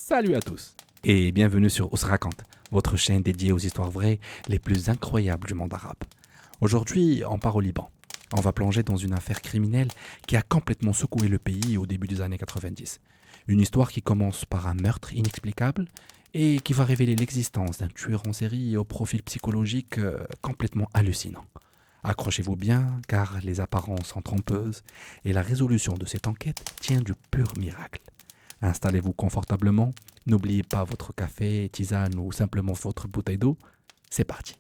Salut à tous et bienvenue sur Ous Raconte, votre chaîne dédiée aux histoires vraies les plus incroyables du monde arabe. Aujourd'hui, on part au Liban. On va plonger dans une affaire criminelle qui a complètement secoué le pays au début des années 90. Une histoire qui commence par un meurtre inexplicable et qui va révéler l'existence d'un tueur en série au profil psychologique complètement hallucinant. Accrochez-vous bien car les apparences sont trompeuses et la résolution de cette enquête tient du pur miracle. Installez-vous confortablement, n'oubliez pas votre café, tisane ou simplement votre bouteille d'eau. C'est parti.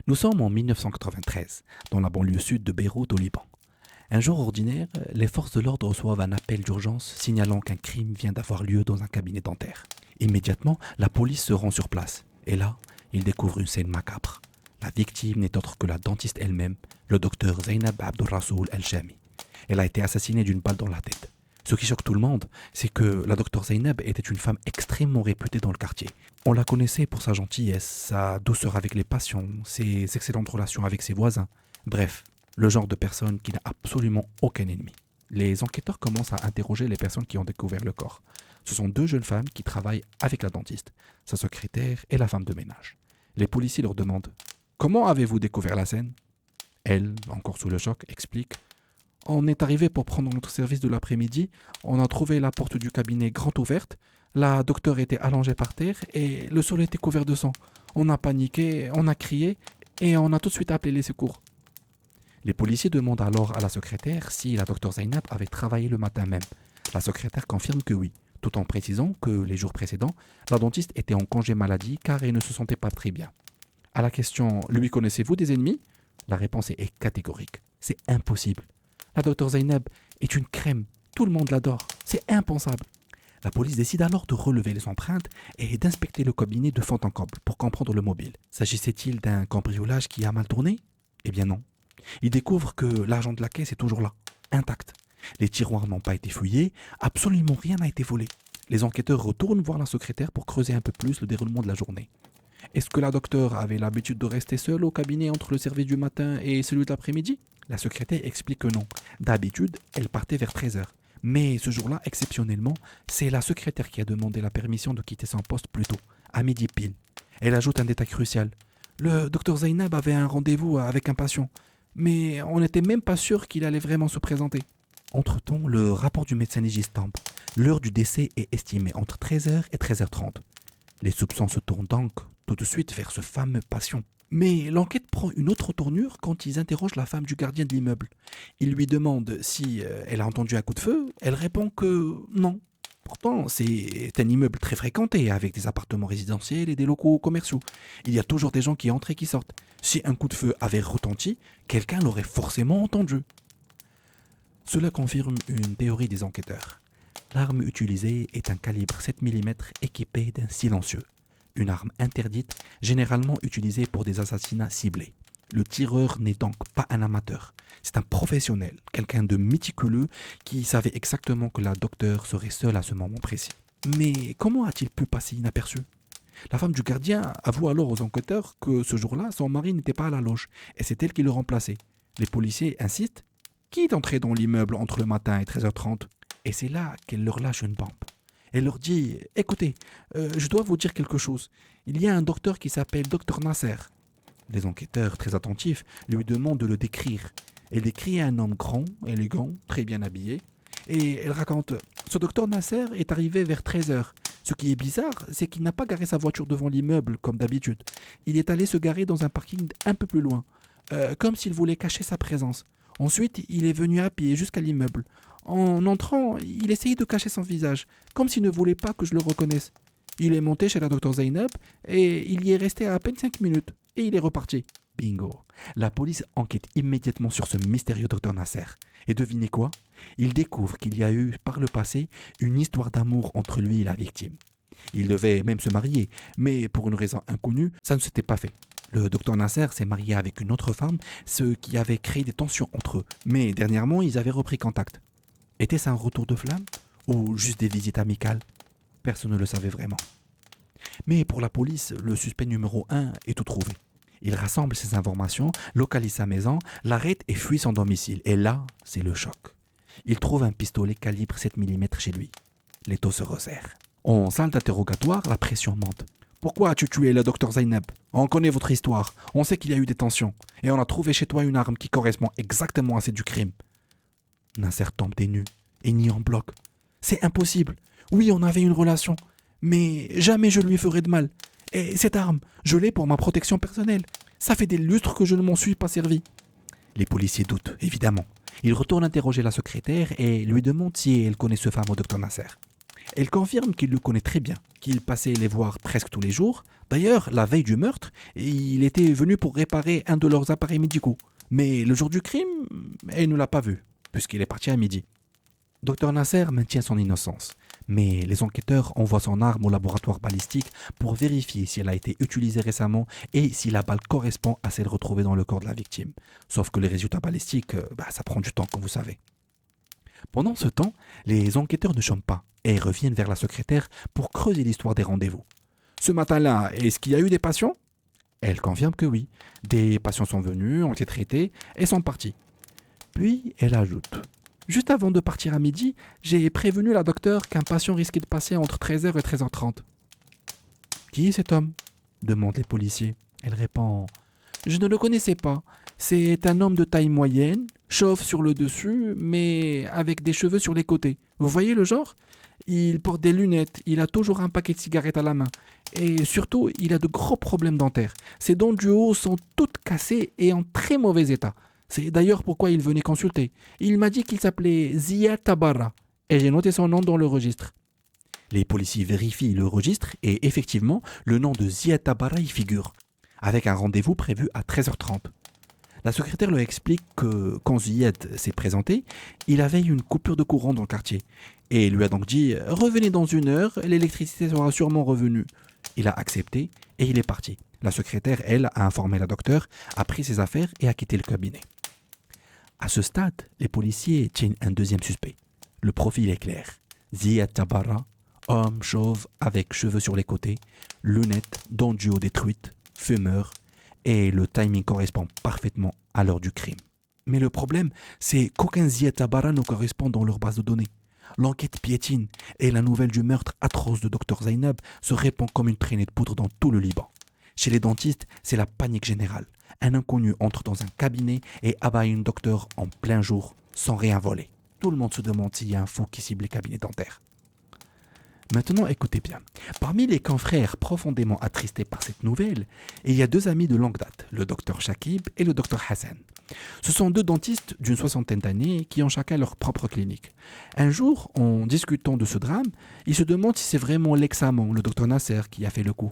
Nous sommes en 1993, dans la banlieue sud de Beyrouth au Liban. Un jour ordinaire, les forces de l'ordre reçoivent un appel d'urgence signalant qu'un crime vient d'avoir lieu dans un cabinet dentaire. Immédiatement, la police se rend sur place. Et là, ils découvrent une scène macabre. La victime n'est autre que la dentiste elle-même, le docteur Zainab Abdulrasoul El-Jami. Elle a été assassinée d'une balle dans la tête. Ce qui choque tout le monde, c'est que la docteure Zainab était une femme extrêmement réputée dans le quartier. On la connaissait pour sa gentillesse, sa douceur avec les patients, ses excellentes relations avec ses voisins. Bref, le genre de personne qui n'a absolument aucun ennemi. Les enquêteurs commencent à interroger les personnes qui ont découvert le corps. Ce sont deux jeunes femmes qui travaillent avec la dentiste, sa secrétaire et la femme de ménage. Les policiers leur demandent « Comment avez-vous découvert la scène ?» Elle, encore sous le choc, explique « On est arrivé pour prendre notre service de l'après-midi, on a trouvé la porte du cabinet grande ouverte, la docteure était allongée par terre et le sol était couvert de sang. On a paniqué, on a crié et on a tout de suite appelé les secours. » Les policiers demandent alors à la secrétaire si la docteure Zainab avait travaillé le matin même. La secrétaire confirme que oui, tout en précisant que les jours précédents, la dentiste était en congé maladie car elle ne se sentait pas très bien. À la question « Lui connaissez-vous des ennemis ?» La réponse est catégorique. C'est impossible. La docteure Zainab est une crème. Tout le monde l'adore. C'est impensable. La police décide alors de relever les empreintes et d'inspecter le cabinet de fond en comble pour comprendre le mobile. S'agissait-il d'un cambriolage qui a mal tourné ? Eh bien non. Ils découvrent que l'argent de la caisse est toujours là, intact. Les tiroirs n'ont pas été fouillés, absolument rien n'a été volé. Les enquêteurs retournent voir la secrétaire pour creuser un peu plus le déroulement de la journée. Est-ce que la docteure avait l'habitude de rester seule au cabinet entre le service du matin et celui de l'après-midi ? La secrétaire explique que non. D'habitude, elle partait vers 13h. Mais ce jour-là, exceptionnellement, c'est la secrétaire qui a demandé la permission de quitter son poste plus tôt, à midi pile. Elle ajoute un détail crucial. Le docteur Zainab avait un rendez-vous avec un patient, mais on n'était même pas sûr qu'il allait vraiment se présenter. Entre-temps, le rapport du médecin légiste tombe. L'heure du décès est estimée entre 13h et 13h30. Les soupçons se tournent donc tout de suite vers ce fameux patient. Mais l'enquête prend une autre tournure quand ils interrogent la femme du gardien de l'immeuble. Ils lui demandent si elle a entendu un coup de feu. Elle répond que non. Pourtant, c'est un immeuble très fréquenté avec des appartements résidentiels et des locaux commerciaux. Il y a toujours des gens qui entrent et qui sortent. Si un coup de feu avait retenti, quelqu'un l'aurait forcément entendu. Cela confirme une théorie des enquêteurs. L'arme utilisée est un calibre 7 mm équipé d'un silencieux. Une arme interdite, généralement utilisée pour des assassinats ciblés. Le tireur n'est donc pas un amateur. C'est un professionnel, quelqu'un de méticuleux qui savait exactement que la docteure serait seule à ce moment précis. Mais comment a-t-il pu passer inaperçu ? La femme du gardien avoue alors aux enquêteurs que ce jour-là, son mari n'était pas à la loge et c'est elle qui le remplaçait. Les policiers insistent. Qui est entré dans l'immeuble entre le matin et 13h30 ? Et c'est là qu'elle leur lâche une bombe. Elle leur dit « Écoutez, je dois vous dire quelque chose. Il y a un docteur qui s'appelle Dr Nasser. » Les enquêteurs, très attentifs, lui demandent de le décrire. Elle décrit un homme grand, élégant, très bien habillé. Et elle raconte « Ce docteur Nasser est arrivé vers 13h. Ce qui est bizarre, c'est qu'il n'a pas garé sa voiture devant l'immeuble, comme d'habitude. Il est allé se garer dans un parking un peu plus loin, comme s'il voulait cacher sa présence. Ensuite, il est venu à pied jusqu'à l'immeuble. En entrant, il essayait de cacher son visage, comme s'il ne voulait pas que je le reconnaisse. Il est monté chez la docteure Zainab et il y est resté à peine 5 minutes. Et il est reparti. Bingo. La police enquête immédiatement sur ce mystérieux docteur Nasser. Et devinez quoi ? Ils découvrent qu'il y a eu par le passé une histoire d'amour entre lui et la victime. Ils devaient même se marier, mais pour une raison inconnue, ça ne s'était pas fait. Le docteur Nasser s'est marié avec une autre femme, ce qui avait créé des tensions entre eux. Mais dernièrement, ils avaient repris contact. Était-ce un retour de flamme ou juste des visites amicales ? Personne ne le savait vraiment. Mais pour la police, le suspect numéro 1 est tout trouvé. Il rassemble ses informations, localise sa maison, l'arrête et fuit son domicile. Et là, c'est le choc. Il trouve un pistolet calibre 7 mm chez lui. Les taux se resserrent. En salle d'interrogatoire, la pression monte. Pourquoi as-tu tué le docteur Zainab? On connaît votre histoire, on sait qu'il y a eu des tensions, et on a trouvé chez toi une arme qui correspond exactement à celle du crime. Nasser tombe des nues et nie en bloc. C'est impossible. Oui, on avait une relation, mais jamais je lui ferai de mal. Et cette arme, je l'ai pour ma protection personnelle. Ça fait des lustres que je ne m'en suis pas servi. Les policiers doutent, évidemment. Ils retournent interroger la secrétaire et lui demandent si elle connaît ce fameux docteur Nasser. Elle confirme qu'il le connaît très bien, qu'il passait les voir presque tous les jours. D'ailleurs, la veille du meurtre, il était venu pour réparer un de leurs appareils médicaux. Mais le jour du crime, elle ne l'a pas vu, puisqu'il est parti à midi. Docteur Nasser maintient son innocence, mais les enquêteurs envoient son arme au laboratoire balistique pour vérifier si elle a été utilisée récemment et si la balle correspond à celle retrouvée dans le corps de la victime. Sauf que les résultats balistiques, ça prend du temps, comme vous savez. Pendant ce temps, les enquêteurs ne chôment pas et reviennent vers la secrétaire pour creuser l'histoire des rendez-vous. Ce matin-là, est-ce qu'il y a eu des patients? Elle confirme que oui. Des patients sont venus, ont été traités et sont partis. Puis elle ajoute: juste avant de partir à midi, j'ai prévenu la docteure qu'un patient risquait de passer entre 13h et 13h30. Qui est cet homme? Demandent les policiers. Elle répond: je ne le connaissais pas. C'est un homme de taille moyenne, chauve sur le dessus, mais avec des cheveux sur les côtés. Vous voyez le genre? Il porte des lunettes, il a toujours un paquet de cigarettes à la main. Et surtout, il a de gros problèmes dentaires. Ses dents du haut sont toutes cassées et en très mauvais état. C'est d'ailleurs pourquoi il venait consulter. Il m'a dit qu'il s'appelait Zia Tabara, et j'ai noté son nom dans le registre. Les policiers vérifient le registre et effectivement, le nom de Zia Tabara y figure, avec un rendez-vous prévu à 13h30. La secrétaire lui explique que quand Ziad s'est présenté, il avait une coupure de courant dans le quartier. Et lui a donc dit: revenez dans 1 heure, l'électricité sera sûrement revenue. Il a accepté et il est parti. La secrétaire, elle, a informé la docteure, a pris ses affaires et a quitté le cabinet. À ce stade, les policiers tiennent un deuxième suspect. Le profil est clair. Ziad Tabara, homme chauve avec cheveux sur les côtés, lunettes, dents du haut détruites, fumeur, et le timing correspond parfaitement à l'heure du crime. Mais le problème, c'est qu'aucun Ziad Tabara ne correspond dans leur base de données. L'enquête piétine et la nouvelle du meurtre atroce de Dr Zainab se répand comme une traînée de poudre dans tout le Liban. Chez les dentistes, c'est la panique générale. Un inconnu entre dans un cabinet et abat une docteure en plein jour sans rien voler. Tout le monde se demande s'il y a un fou qui cible les cabinets dentaires. Maintenant, écoutez bien. Parmi les confrères profondément attristés par cette nouvelle, il y a 2 amis de longue date, le docteur Shakib et le docteur Hassan. Ce sont 2 dentistes d'une 60aine d'années qui ont chacun leur propre clinique. Un jour, en discutant de ce drame, ils se demandent si c'est vraiment l'ex-amant, le docteur Nasser, qui a fait le coup.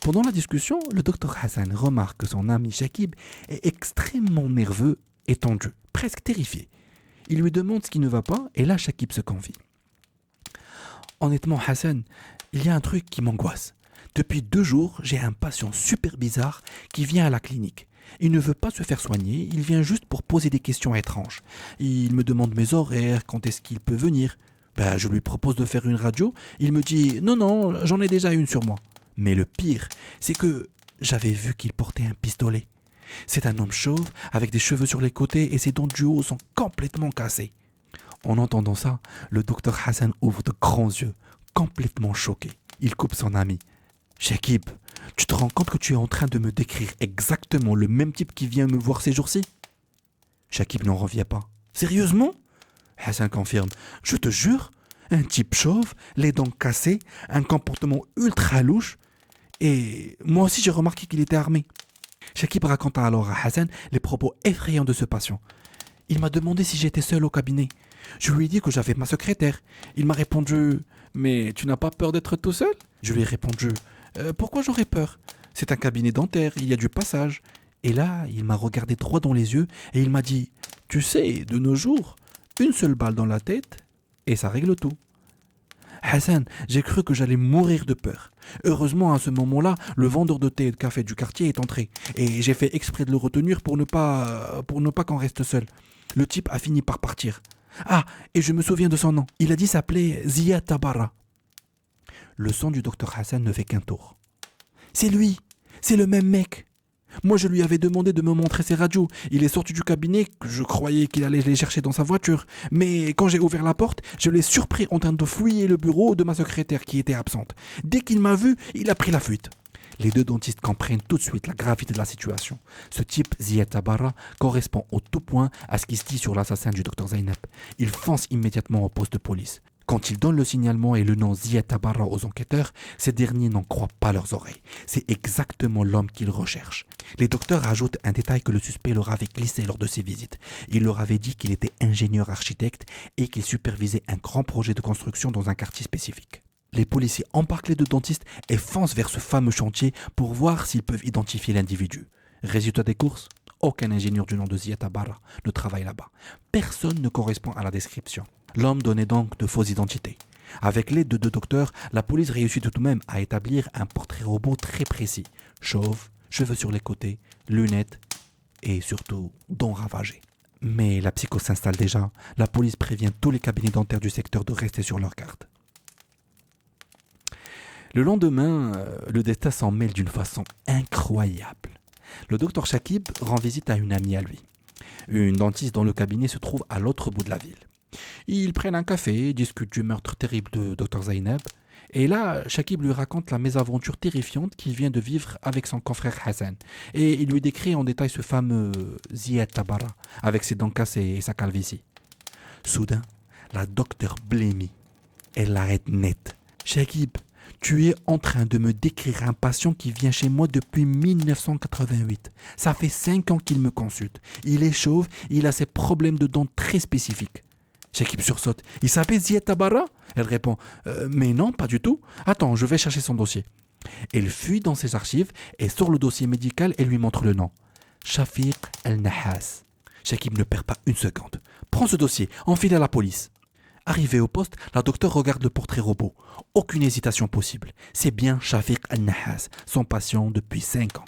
Pendant la discussion, le docteur Hassan remarque que son ami Shakib est extrêmement nerveux et tendu, presque terrifié. Il lui demande ce qui ne va pas et là Shakib se confie. Honnêtement Hassan, il y a un truc qui m'angoisse. Depuis 2 jours, j'ai un patient super bizarre qui vient à la clinique. Il ne veut pas se faire soigner, il vient juste pour poser des questions étranges. Il me demande mes horaires, quand est-ce qu'il peut venir. Je lui propose de faire une radio, il me dit non, j'en ai déjà une sur moi. Mais le pire, c'est que j'avais vu qu'il portait un pistolet. C'est un homme chauve, avec des cheveux sur les côtés et ses dents du haut sont complètement cassées. En entendant ça, le docteur Hassan ouvre de grands yeux, complètement choqué. Il coupe son ami. Shakib, tu te rends compte que tu es en train de me décrire exactement le même type qui vient me voir ces jours-ci? Shakib n'en revient pas. Sérieusement? Hassan confirme. Je te jure, un type chauve, les dents cassées, un comportement ultra louche. Et moi aussi j'ai remarqué qu'il était armé. Shakib raconta alors à Hassan les propos effrayants de ce patient. Il m'a demandé si j'étais seul au cabinet. Je lui ai dit que j'avais ma secrétaire. Il m'a répondu: mais tu n'as pas peur d'être tout seul? Je lui ai répondu: pourquoi j'aurais peur? C'est un cabinet dentaire, il y a du passage. Et là, il m'a regardé droit dans les yeux et il m'a dit: tu sais, de nos jours, une seule balle dans la tête et ça règle tout. Hassan, j'ai cru que j'allais mourir de peur. Heureusement, à ce moment-là, le vendeur de thé et de café du quartier est entré. Et j'ai fait exprès de le retenir pour ne pas qu'on reste seul. Le type a fini par partir. Ah, et je me souviens de son nom. Il a dit s'appeler Zia Tabara. Le sang du docteur Hassan ne fait qu'un tour. C'est lui, c'est le même mec. Moi, je lui avais demandé de me montrer ses radios. Il est sorti du cabinet, je croyais qu'il allait les chercher dans sa voiture. Mais quand j'ai ouvert la porte, je l'ai surpris en train de fouiller le bureau de ma secrétaire qui était absente. Dès qu'il m'a vu, il a pris la fuite. Les deux dentistes comprennent tout de suite la gravité de la situation. Ce type, Ziad Tabarra, correspond au tout point à ce qui se dit sur l'assassin du docteur Zainab. Il fonce immédiatement au poste de police. Quand il donne le signalement et le nom Ziad Tabarra aux enquêteurs, ces derniers n'en croient pas leurs oreilles. C'est exactement l'homme qu'ils recherchent. Les docteurs ajoutent un détail que le suspect leur avait glissé lors de ses visites. Il leur avait dit qu'il était ingénieur architecte et qu'il supervisait un grand projet de construction dans un quartier spécifique. Les policiers embarquent les deux dentistes et foncent vers ce fameux chantier pour voir s'ils peuvent identifier l'individu. Résultat des courses, aucun ingénieur du nom de Ziad Tabarra ne travaille là-bas. Personne ne correspond à la description. L'homme donnait donc de fausses identités. Avec l'aide de deux docteurs, la police réussit tout de même à établir un portrait robot très précis. Chauve, cheveux sur les côtés, lunettes et surtout dents ravagées. Mais la psychose s'installe déjà. La police prévient tous les cabinets dentaires du secteur de rester sur leur garde. Le lendemain, le destin s'en mêle d'une façon incroyable. Le docteur Shakib rend visite à une amie à lui, une dentiste dont le cabinet se trouve à l'autre bout de la ville. Ils prennent un café, discutent du meurtre terrible de Dr Zainab, et là, Shakib lui raconte la mésaventure terrifiante qu'il vient de vivre avec son confrère Hassan, et il lui décrit en détail ce fameux Ziad Tabarra, avec ses dents cassées et sa calvitie. Soudain, la docteure blêmit. Elle l'arrête net. Shakib, tu es en train de me décrire un patient qui vient chez moi depuis 1988. Ça fait 5 ans qu'il me consulte. Il est chauve, il a ses problèmes de dents très spécifiques. Shakib sursaute. Il s'appelle Ziad Tabarra ? Elle répond mais non, pas du tout. Attends, je vais chercher son dossier. Elle fuit dans ses archives et sort le dossier médical et lui montre le nom. Shafiq Al-Nahas. Shakib ne perd pas une seconde. Prends ce dossier, enfile à la police. Arrivé au poste, la docteure regarde le portrait robot. Aucune hésitation possible. C'est bien Shafiq Al-Nahas, son patient depuis 5 ans.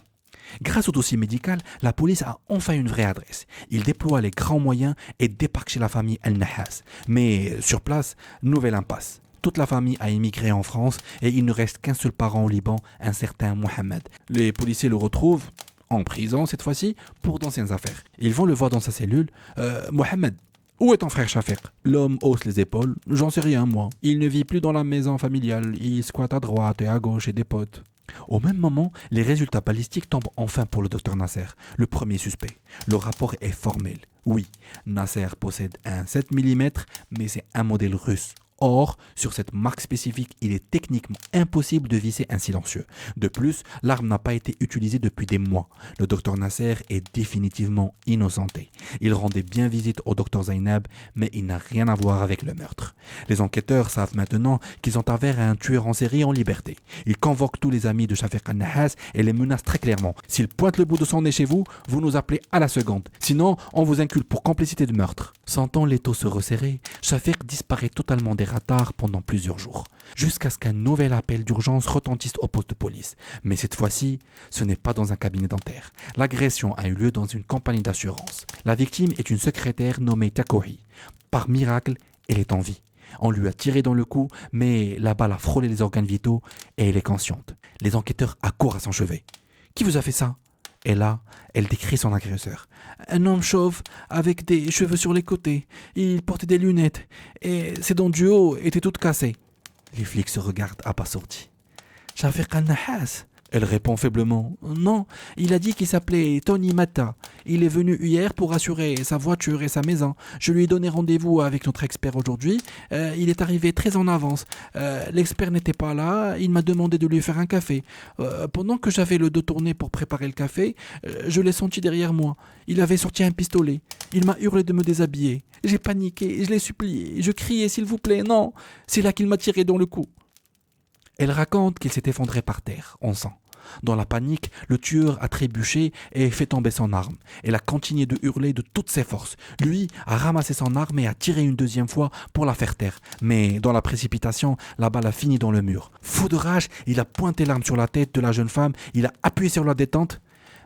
Grâce au dossier médical, la police a enfin une vraie adresse. Il déploie les grands moyens et débarque chez la famille Al-Nahas. Mais sur place, nouvelle impasse. Toute la famille a émigré en France et il ne reste qu'un seul parent au Liban, un certain Mohamed. Les policiers le retrouvent, en prison cette fois-ci, pour d'anciennes affaires. Ils vont le voir dans sa cellule. Mohamed, où est ton frère Shafiq ? L'homme hausse les épaules. J'en sais rien, moi. Il ne vit plus dans la maison familiale. Il squatte à droite et à gauche et des potes. Au même moment, les résultats balistiques tombent enfin pour le docteur Nasser, le premier suspect. Le rapport est formel. Oui, Nasser possède un 7 mm, mais c'est un modèle russe. Or, sur cette marque spécifique, il est techniquement impossible de visser un silencieux. De plus, l'arme n'a pas été utilisée depuis des mois. Le docteur Nasser est définitivement innocenté. Il rendait bien visite au docteur Zainab, mais il n'a rien à voir avec le meurtre. Les enquêteurs savent maintenant qu'ils ont affaire à un tueur en série en liberté. Ils convoquent tous les amis de Shafiq Al-Nahas et les menacent très clairement. S'il pointe le bout de son nez chez vous, vous nous appelez à la seconde. Sinon, on vous inculpe pour complicité de meurtre. Sentant l'étau se resserrer, Shafiq disparaît totalement des radars pendant plusieurs jours, jusqu'à ce qu'un nouvel appel d'urgence retentisse au poste de police. Mais cette fois-ci, ce n'est pas dans un cabinet dentaire. L'agression a eu lieu dans une compagnie d'assurance. La victime est une secrétaire nommée Takohi. Par miracle, elle est en vie. On lui a tiré dans le cou, mais la balle a frôlé les organes vitaux et elle est consciente. Les enquêteurs accourent à son chevet. « Qui vous a fait ça ?» Et là, elle décrit son agresseur. Un homme chauve avec des cheveux sur les côtés. Il portait des lunettes et ses dents du haut étaient toutes cassées. Les flics se regardent abasourdis. Shafiq Al-Nahas ? Elle répond faiblement. Non, il a dit qu'il s'appelait Tony Mata. Il est venu hier pour assurer sa voiture et sa maison. Je lui ai donné rendez-vous avec notre expert aujourd'hui. Il est arrivé très en avance. L'expert n'était pas là. Il m'a demandé de lui faire un café. Pendant que j'avais le dos tourné pour préparer le café, je l'ai senti derrière moi. Il avait sorti un pistolet. Il m'a hurlé de me déshabiller. J'ai paniqué, je l'ai supplié. Je criais, s'il vous plaît, non. C'est là qu'il m'a tiré dans le cou. Elle raconte qu'il s'est effondré par terre, en sang. Dans la panique, le tueur a trébuché et fait tomber son arme. Elle a continué de hurler de toutes ses forces. Lui a ramassé son arme et a tiré une deuxième fois pour la faire taire. Mais dans la précipitation, la balle a fini dans le mur. Fou de rage, il a pointé l'arme sur la tête de la jeune femme, il a appuyé sur la détente,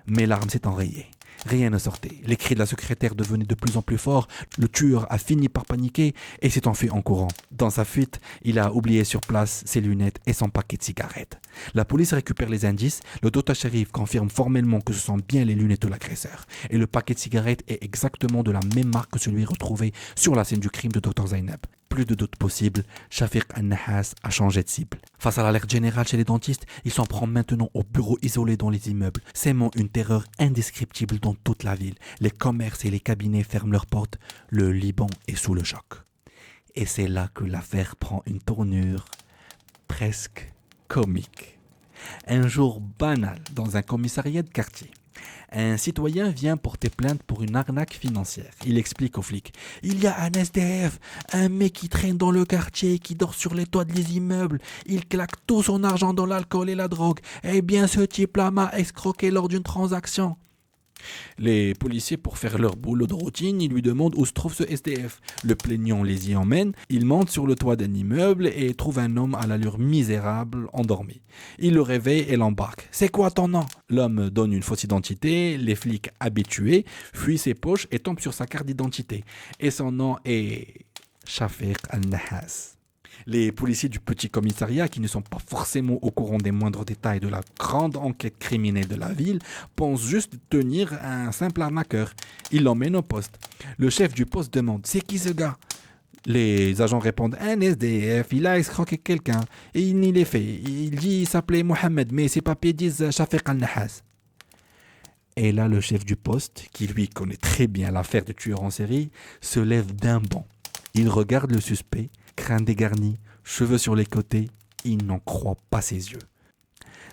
mais l'arme s'est enrayée. Rien ne sortait. Les cris de la secrétaire devenaient de plus en plus forts. Le tueur a fini par paniquer et s'est enfui en courant. Dans sa fuite, il a oublié sur place ses lunettes et son paquet de cigarettes. La police récupère les indices. Le docteur Sherif confirme formellement que ce sont bien les lunettes de l'agresseur. Et le paquet de cigarettes est exactement de la même marque que celui retrouvé sur la scène du crime de Dr Zainab. Plus de doute possible, Shafiq Al-Nahas a changé de cible. Face à l'alerte générale chez les dentistes, il s'en prend maintenant aux bureaux isolés dans les immeubles, sèmant une terreur indescriptible dans toute la ville. Les commerces et les cabinets ferment leurs portes. Le Liban est sous le choc. Et c'est là que l'affaire prend une tournure presque comique. Un jour banal dans un commissariat de quartier. Un citoyen vient porter plainte pour une arnaque financière. Il explique aux flics. Il y a un SDF, un mec qui traîne dans le quartier, qui dort sur les toits des immeubles. Il claque tout son argent dans l'alcool et la drogue. Eh bien, ce type-là m'a escroqué lors d'une transaction. Les policiers, pour faire leur boulot de routine, ils lui demandent où se trouve ce SDF. Le plaignant les y emmène, il monte sur le toit d'un immeuble et trouve un homme à l'allure misérable, endormi. Il le réveille et l'embarque. « C'est quoi ton nom ?» L'homme donne une fausse identité, les flics habitués fuient ses poches et tombent sur sa carte d'identité. Et son nom est Shafiq Al-Nahas. Les policiers du petit commissariat, qui ne sont pas forcément au courant des moindres détails de la grande enquête criminelle de la ville, pensent juste tenir un simple arnaqueur. Ils l'emmènent au poste. Le chef du poste demande « C'est qui ce gars ?» Les agents répondent « Un SDF, il a escroqué quelqu'un. » Et il n'y l'est fait. Il dit qu'il s'appelait Mohamed, mais ses papiers disent Shafiq Al-Nahas. Et là, le chef du poste, qui lui connaît très bien l'affaire de tueur en série, se lève d'un bond. Il regarde le suspect, crâne dégarni, cheveux sur les côtés, il n'en croit pas ses yeux.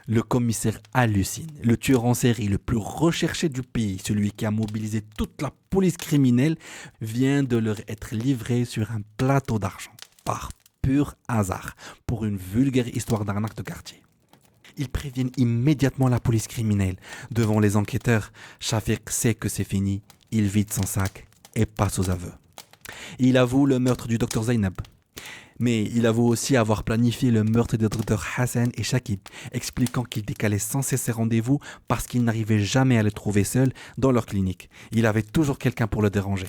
Le commissaire hallucine. Le tueur en série le plus recherché du pays, celui qui a mobilisé toute la police criminelle, vient de leur être livré sur un plateau d'argent, par pur hasard, pour une vulgaire histoire d'arnaque de quartier. Ils préviennent immédiatement la police criminelle. Devant les enquêteurs, Shafiq sait que c'est fini, il vide son sac et passe aux aveux. Il avoue le meurtre du docteur Zainab. Mais il avoue aussi avoir planifié le meurtre des docteurs Hassan et Shakib, expliquant qu'il décalait sans cesse ses rendez-vous parce qu'il n'arrivait jamais à les trouver seuls dans leur clinique. Il avait toujours quelqu'un pour le déranger.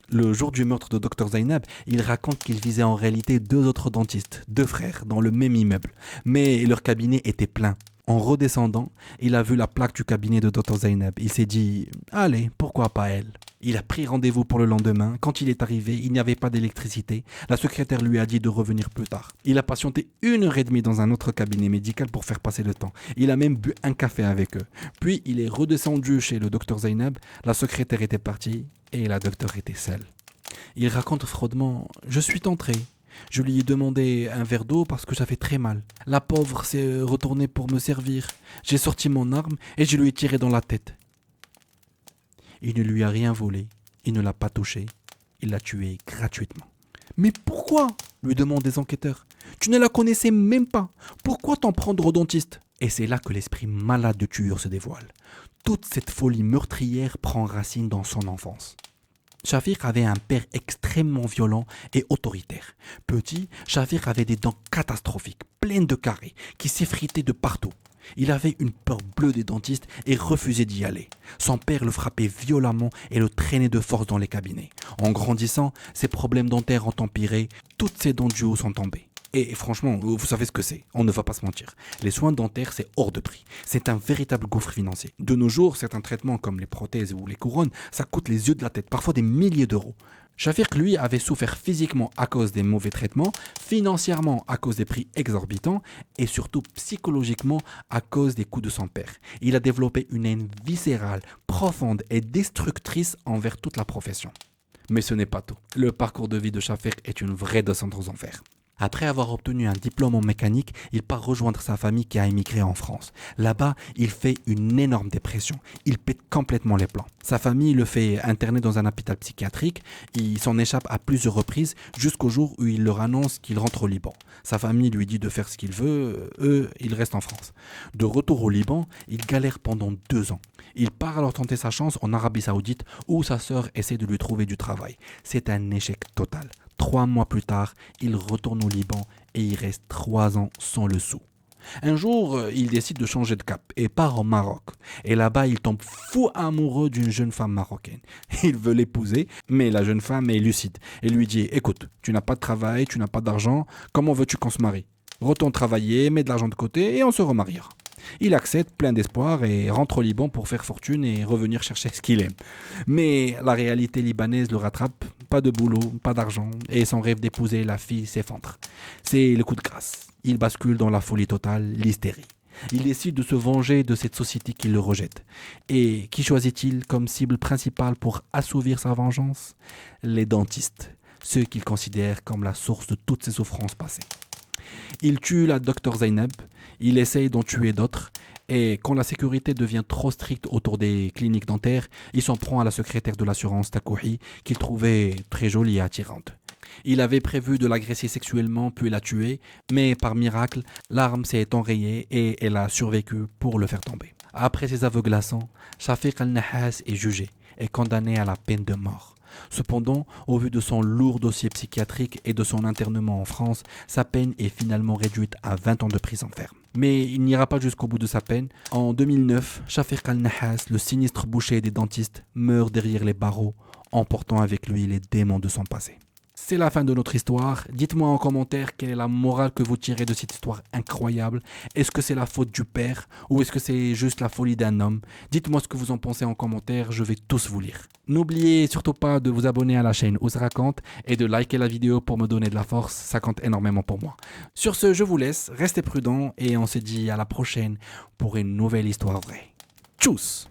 Le jour du meurtre de Dr Zainab, il raconte qu'il visait en réalité deux autres dentistes, deux frères, dans le même immeuble. Mais leur cabinet était plein. En redescendant, il a vu la plaque du cabinet de Dr Zainab. Il s'est dit « Allez, pourquoi pas elle ?» Il a pris rendez-vous pour le lendemain. Quand il est arrivé, il n'y avait pas d'électricité. La secrétaire lui a dit de revenir plus tard. Il a patienté 1h30 dans un autre cabinet médical pour faire passer le temps. Il a même bu un café avec eux. Puis il est redescendu chez le docteur Zainab. La secrétaire était partie et la docteure était seule. Il raconte froidement « Je suis entré. Je lui ai demandé un verre d'eau parce que j'avais très mal. La pauvre s'est retournée pour me servir. J'ai sorti mon arme et je lui ai tiré dans la tête. Il ne lui a rien volé. Il ne l'a pas touché. Il l'a tué gratuitement. »« Mais pourquoi ?» lui demandent des enquêteurs. « Tu ne la connaissais même pas. Pourquoi t'en prendre au dentiste ?» Et c'est là que l'esprit malade du tueur se dévoile. Toute cette folie meurtrière prend racine dans son enfance. Shafiq avait un père extrêmement violent et autoritaire. Petit, Shafiq avait des dents catastrophiques, pleines de caries, qui s'effritaient de partout. Il avait une peur bleue des dentistes et refusait d'y aller. Son père le frappait violemment et le traînait de force dans les cabinets. En grandissant, ses problèmes dentaires ont empiré, toutes ses dents du haut sont tombées. Et franchement, vous savez ce que c'est, on ne va pas se mentir. Les soins dentaires, c'est hors de prix. C'est un véritable gouffre financier. De nos jours, certains traitements comme les prothèses ou les couronnes, ça coûte les yeux de la tête, parfois des milliers d'euros. Shafiq, lui, avait souffert physiquement à cause des mauvais traitements, financièrement à cause des prix exorbitants et surtout psychologiquement à cause des coups de son père. Il a développé une haine viscérale, profonde et destructrice envers toute la profession. Mais ce n'est pas tout. Le parcours de vie de Shafiq est une vraie descente aux enfers. Après avoir obtenu un diplôme en mécanique, il part rejoindre sa famille qui a émigré en France. Là-bas, il fait une énorme dépression. Il pète complètement les plans. Sa famille le fait interner dans un hôpital psychiatrique. Il s'en échappe à plusieurs reprises jusqu'au jour où il leur annonce qu'il rentre au Liban. Sa famille lui dit de faire ce qu'il veut. Eux, ils restent en France. De retour au Liban, il galère pendant 2 ans. Il part alors tenter sa chance en Arabie Saoudite où sa sœur essaie de lui trouver du travail. C'est un échec total. 3 mois plus tard, il retourne au Liban et il reste 3 ans sans le sou. Un jour, il décide de changer de cap et part au Maroc. Et là-bas, il tombe fou amoureux d'une jeune femme marocaine. Il veut l'épouser, mais la jeune femme est lucide et lui dit: écoute, tu n'as pas de travail, tu n'as pas d'argent, comment veux-tu qu'on se marie? Retourne travailler, mets de l'argent de côté et on se remariera. Il accepte plein d'espoir et rentre au Liban pour faire fortune et revenir chercher ce qu'il aime. Mais la réalité libanaise le rattrape, pas de boulot, pas d'argent, et son rêve d'épouser la fille s'effondre. C'est le coup de grâce. Il bascule dans la folie totale, l'hystérie. Il décide de se venger de cette société qui le rejette. Et qui choisit-il comme cible principale pour assouvir sa vengeance? Les dentistes, ceux qu'il considère comme la source de toutes ses souffrances passées. Il tue la docteur Zainab, il essaye d'en tuer d'autres, et quand la sécurité devient trop stricte autour des cliniques dentaires, il s'en prend à la secrétaire de l'assurance Takouhi, qu'il trouvait très jolie et attirante. Il avait prévu de l'agresser sexuellement puis la tuer, mais par miracle, l'arme s'est enrayée et elle a survécu pour le faire tomber. Après ces aveux glaçants, Shafiq al-Nahas est jugé et condamné à la peine de mort. Cependant, au vu de son lourd dossier psychiatrique et de son internement en France, sa peine est finalement réduite à 20 ans de prison ferme. Mais il n'ira pas jusqu'au bout de sa peine. En 2009, Shafiq al-Nahas, le sinistre boucher des dentistes, meurt derrière les barreaux, emportant avec lui les démons de son passé. C'est la fin de notre histoire. Dites-moi en commentaire quelle est la morale que vous tirez de cette histoire incroyable. Est-ce que c'est la faute du père ou est-ce que c'est juste la folie d'un homme? Dites-moi ce que vous en pensez en commentaire, je vais tous vous lire. N'oubliez surtout pas de vous abonner à la chaîne Ous Raconte et de liker la vidéo pour me donner de la force, ça compte énormément pour moi. Sur ce, je vous laisse, restez prudents et on se dit à la prochaine pour une nouvelle histoire vraie. Tchuss!